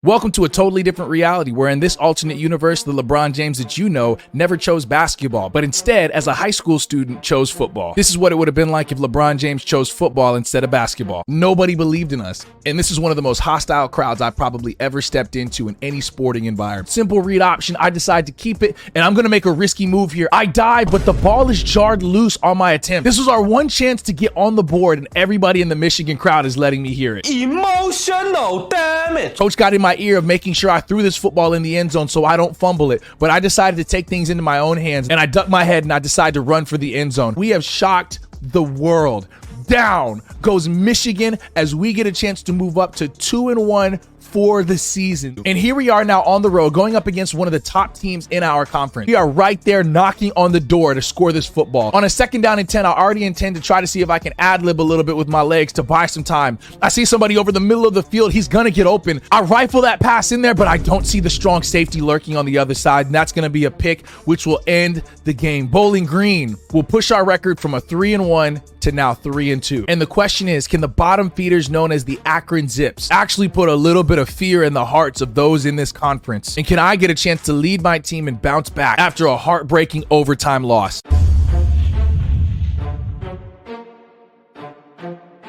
Welcome to a totally different reality where in this alternate universe, the LeBron James that you know never chose basketball, but instead, as a high school student, chose football. This is what it would have been like if LeBron James chose football instead of basketball. Nobody believed in us. And this is one of the most hostile crowds I've probably ever stepped into in any sporting environment. Simple read option, I decide to keep it, and I'm gonna make a risky move here. I dive, but the ball is jarred loose on my attempt. This was our one chance to get on the board, and everybody in the Michigan crowd is letting me hear it. Emotional damage. Coach got in my ear of making sure I threw this football in the end zone so I don't fumble it, but I decided to take things into my own hands, and I ducked my head and I decided to run for the end zone. We have shocked the world. Down goes Michigan as we get a chance to move up to 2-1 for the season. And here we are now on the road going up against one of the top teams in our conference. We are right there knocking on the door to score this football. On a 2nd down and 10, I already intend to try to see if I can ad-lib a little bit with my legs to buy some time. I see somebody over the middle of the field. He's gonna get open. I rifle that pass in there, but I don't see the strong safety lurking on the other side, and that's gonna be a pick, which will end the game. Bowling Green will push our record from a 3-1 to now 3-2. And the question is, can the bottom feeders known as the Akron Zips actually put a little bit of fear in the hearts of those in this conference? And can I get a chance to lead my team and bounce back after a heartbreaking overtime loss?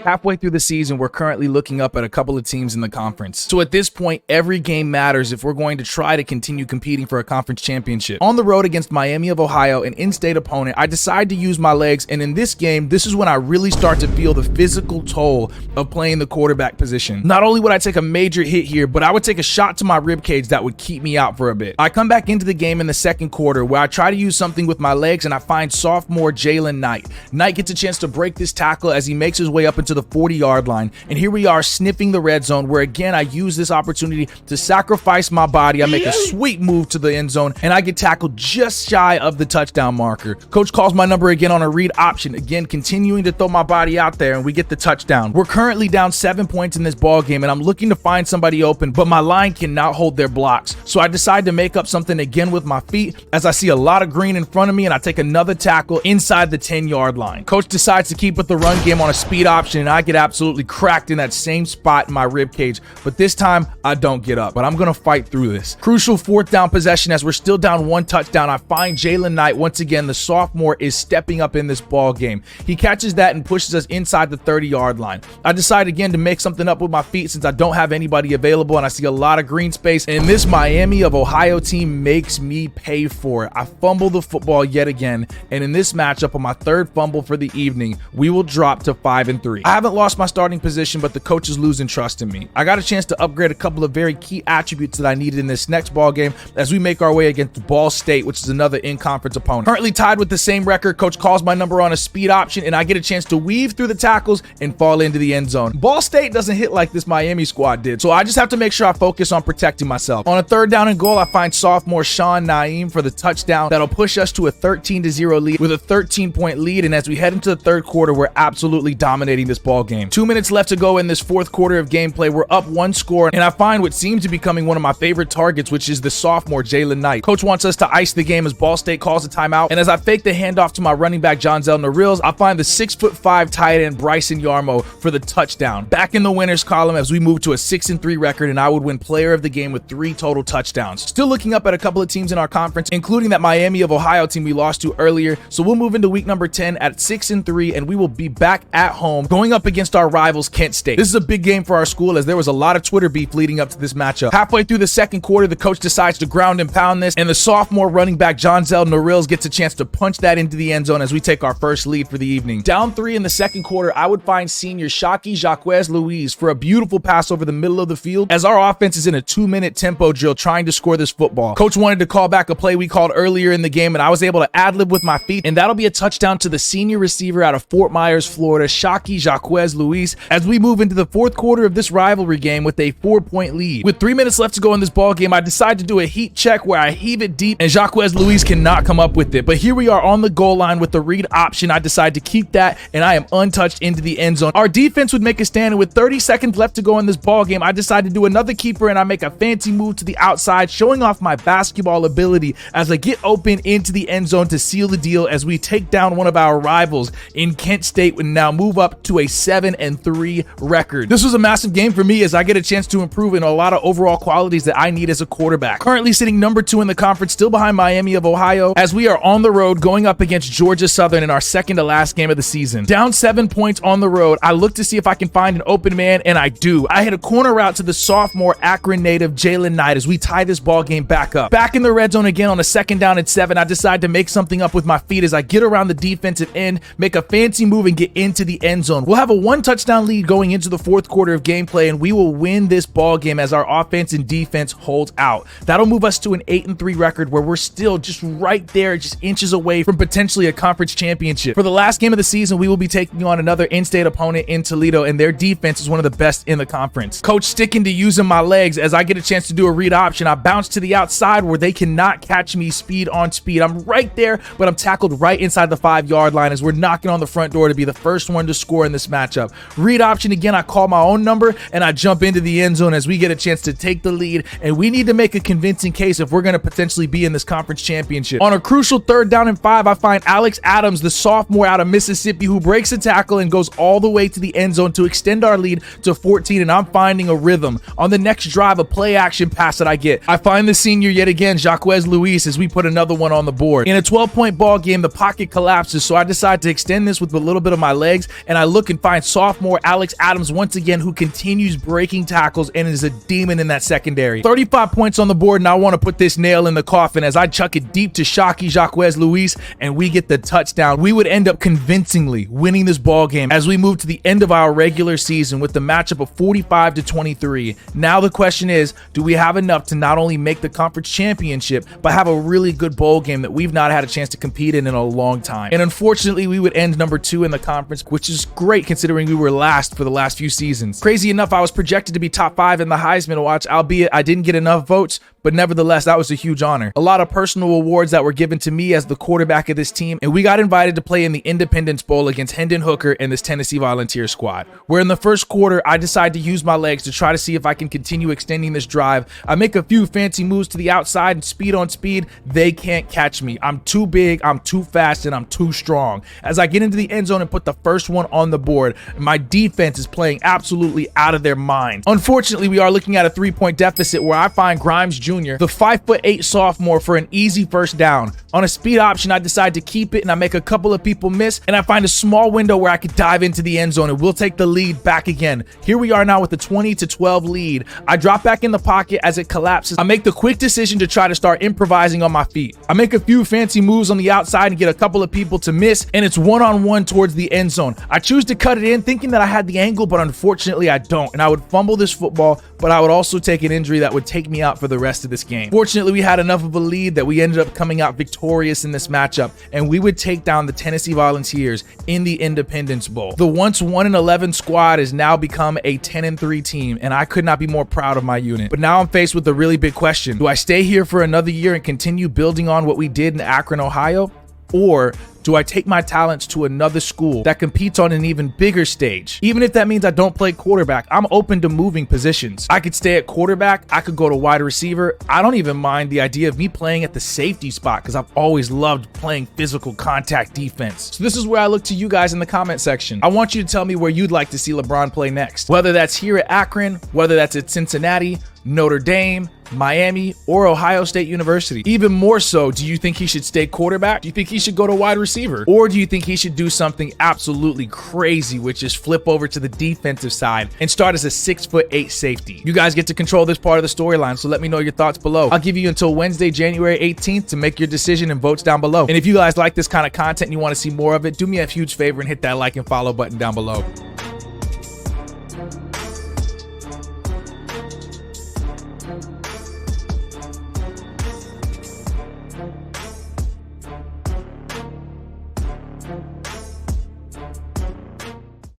Halfway through the season, we're currently looking up at a couple of teams in the conference. So at this point, every game matters if we're going to try to continue competing for a conference championship. On the road against Miami of Ohio, an in-state opponent, I decide to use my legs, and in this game, this is when I really start to feel the physical toll of playing the quarterback position. Not only would I take a major hit here, but I would take a shot to my ribcage that would keep me out for a bit. I come back into the game in the 2nd quarter where I try to use something with my legs, and I find sophomore Jalen Knight. Knight gets a chance to break this tackle as he makes his way up into the 40-yard line, and here we are sniffing the red zone where again I use this opportunity to sacrifice my body. I make a sweet move to the end zone and I get tackled just shy of the touchdown marker. Coach calls my number again on a read option, again continuing to throw my body out there, and we get the touchdown. We're currently down 7 points in this ball game, and I'm looking to find somebody open, but my line cannot hold their blocks, so I decide to make up something again with my feet as I see a lot of green in front of me, and I take another tackle inside the 10-yard line. Coach decides to keep with the run game on a speed option, and I get absolutely cracked in that same spot in my rib cage, but this time I don't get up, but I'm gonna fight through this. Crucial 4th down possession as we're still down 1 touchdown. I find Jalen Knight once again. The sophomore is stepping up in this ball game. He catches that and pushes us inside the 30-yard line. I decide again to make something up with my feet since I don't have anybody available, and I see a lot of green space, and this Miami of Ohio team makes me pay for it. I fumble the football yet again, and in this matchup on my 3rd fumble for the evening, we will drop to 5-3. I haven't lost my starting position, but the coach is losing trust in me. I got a chance to upgrade a couple of very key attributes that I needed in this next ball game as we make our way against Ball State, which is another in-conference opponent. Currently tied with the same record, coach calls my number on a speed option, and I get a chance to weave through the tackles and fall into the end zone. Ball State doesn't hit like this Miami squad did, so I just have to make sure I focus on protecting myself. On a 3rd down and goal, I find sophomore Sean Naeem for the touchdown that'll push us to a 13-0 lead with a 13-point lead, and as we head into the 3rd quarter, we're absolutely dominating this ball game. 2 minutes left to go in this 4th quarter of gameplay. We're up 1 score, and I find what seems to be becoming one of my favorite targets, which is the sophomore Jalen Knight. Coach wants us to ice the game as Ball State calls a timeout, and as I fake the handoff to my running back Jonzel Narills, I find the 6'5" tight end Bryson Yarmo for the touchdown. Back in the winners column as we move to a 6-3 record, and I would win player of the game with 3 total touchdowns. Still looking up at a couple of teams in our conference, including that Miami of Ohio team we lost to earlier, so we'll move into week number 10 at 6-3, and we will be back at home going up against our rivals Kent State. This is a big game for our school as there was a lot of Twitter beef leading up to this matchup. Halfway through the 2nd quarter, the coach decides to ground and pound this, and the sophomore running back Jonzel Narills gets a chance to punch that into the end zone as we take our first lead for the evening. Down 3 in the 2nd quarter, I would find senior Shockey Jacques Louise for a beautiful pass over the middle of the field as our offense is in a 2-minute tempo drill trying to score this football. Coach wanted to call back a play we called earlier in the game, and I was able to ad-lib with my feet, and that'll be a touchdown to the senior receiver out of Fort Myers, Florida, Shockey Jacques Louise, as we move into the 4th quarter of this rivalry game with a 4-point lead. With 3 minutes left to go in this ball game, I decide to do a heat check where I heave it deep, and Jacques Louise cannot come up with it. But here we are on the goal line with the read option. I decide to keep that, and I am untouched into the end zone. Our defense would make a stand, and with 30 seconds left to go in this ball game, I decide to do another keeper, and I make a fancy move to the outside, showing off my basketball ability as I get open into the end zone to seal the deal as we take down one of our rivals in Kent State and now move up to a 7-3 record. This was a massive game for me as I get a chance to improve in a lot of overall qualities that I need as a quarterback. Currently sitting number 2 in the conference, still behind Miami of Ohio, as we are on the road going up against Georgia Southern in our second to last game of the season. Down 7 points on the road, I look to see if I can find an open man, and I do. I hit a corner route to the sophomore Akron native Jalen Knight as we tie this ball game back up. Back in the red zone again on a 2nd down and 7, I decide to make something up with my feet as I get around the defensive end, make a fancy move, and get into the end zone. We'll have a 1-touchdown lead going into the 4th quarter of gameplay, and we will win this ball game as our offense and defense holds out. That'll move us to an 8-3 record where we're still just right there, just inches away from potentially a conference championship. For the last game of the season, we will be taking on another in-state opponent in Toledo, and their defense is one of the best in the conference. Coach sticking to using my legs as I get a chance to do a read option. I bounce to the outside where they cannot catch me speed on speed. I'm right there, but I'm tackled right inside the 5-yard line as we're knocking on the front door to be the first one to score in this matchup. Read option again, I call my own number and I jump into the end zone as we get a chance to take the lead, and we need to make a convincing case if we're going to potentially be in this conference championship. On a crucial 3rd down and 5, I find Alex Adams, the sophomore out of Mississippi, who breaks a tackle and goes all the way to the end zone to extend our lead to 14, and I'm finding a rhythm. On the next drive, a play action pass that I get, I find the senior yet again, Jaquez Luis, as we put another one on the board. In a 12-point ball game, the pocket collapses, so I decide to extend this with a little bit of my legs, and I look and find sophomore Alex Adams once again, who continues breaking tackles and is a demon in that secondary. 35 points on the board, and I want to put this nail in the coffin as I chuck it deep to Shocky Jaquez Luis, and we get the touchdown. We would end up convincingly winning this ball game as we move to the end of our regular season with the matchup of 45-23. Now the question is, do we have enough to not only make the conference championship, but have a really good bowl game that we've not had a chance to compete in a long time? And unfortunately, we would end number 2 in the conference, which is great considering we were last for the last few seasons. Crazy enough, I was projected to be top 5 in the Heisman watch, albeit I didn't get enough votes, but nevertheless, that was a huge honor. A lot of personal awards that were given to me as the quarterback of this team, and we got invited to play in the Independence Bowl against Hendon Hooker and this Tennessee Volunteer squad, where in the first quarter, I decide to use my legs to try to see if I can continue extending this drive. I make a few fancy moves to the outside and speed on speed. They can't catch me. I'm too big, I'm too fast, and I'm too strong. As I get into the end zone and put the first one on the board, my defense is playing absolutely out of their mind. Unfortunately, we are looking at a 3-point deficit where I find Grimes Jr., the 5'8" sophomore, for an easy first down. On a speed option, I decide to keep it, and I make a couple of people miss, and I find a small window where I could dive into the end zone, and we'll take the lead back again. Here we are now with a 20-12 lead. I drop back in the pocket as it collapses. I make the quick decision to try to start improvising on my feet. I make a few fancy moves on the outside and get a couple of people to miss, and it's one-on-one towards the end zone. I choose to cut it in thinking that I had the angle, but unfortunately I don't, and I would fumble this football, but I would also take an injury that would take me out for the rest of this game. Fortunately, we had enough of a lead that we ended up coming out victorious in this matchup, and we would take down the Tennessee Volunteers in the Independence Bowl. The once 1-11 squad has now become a 10-3 team, and I could not be more proud of my unit. But now I'm faced with a really big question. Do I stay here for another year and continue building on what we did in Akron, Ohio? Or do I take my talents to another school that competes on an even bigger stage? Even if that means I don't play quarterback, I'm open to moving positions. I could stay at quarterback, I could go to wide receiver. I don't even mind the idea of me playing at the safety spot because I've always loved playing physical contact defense. So this is where I look to you guys in the comment section. I want you to tell me where you'd like to see LeBron play next. Whether that's here at Akron, whether that's at Cincinnati, Notre Dame, Miami, or Ohio State University. Even more so, do you think he should stay quarterback? Do you think he should go to wide receiver? Or do you think he should do something absolutely crazy, which is flip over to the defensive side and start as a 6'8" safety? You guys get to control this part of the storyline, so let me know your thoughts below. I'll give you until Wednesday, January 18th to make your decision and votes down below. And if you guys like this kind of content and you want to see more of it, do me a huge favor and hit that like and follow button down below.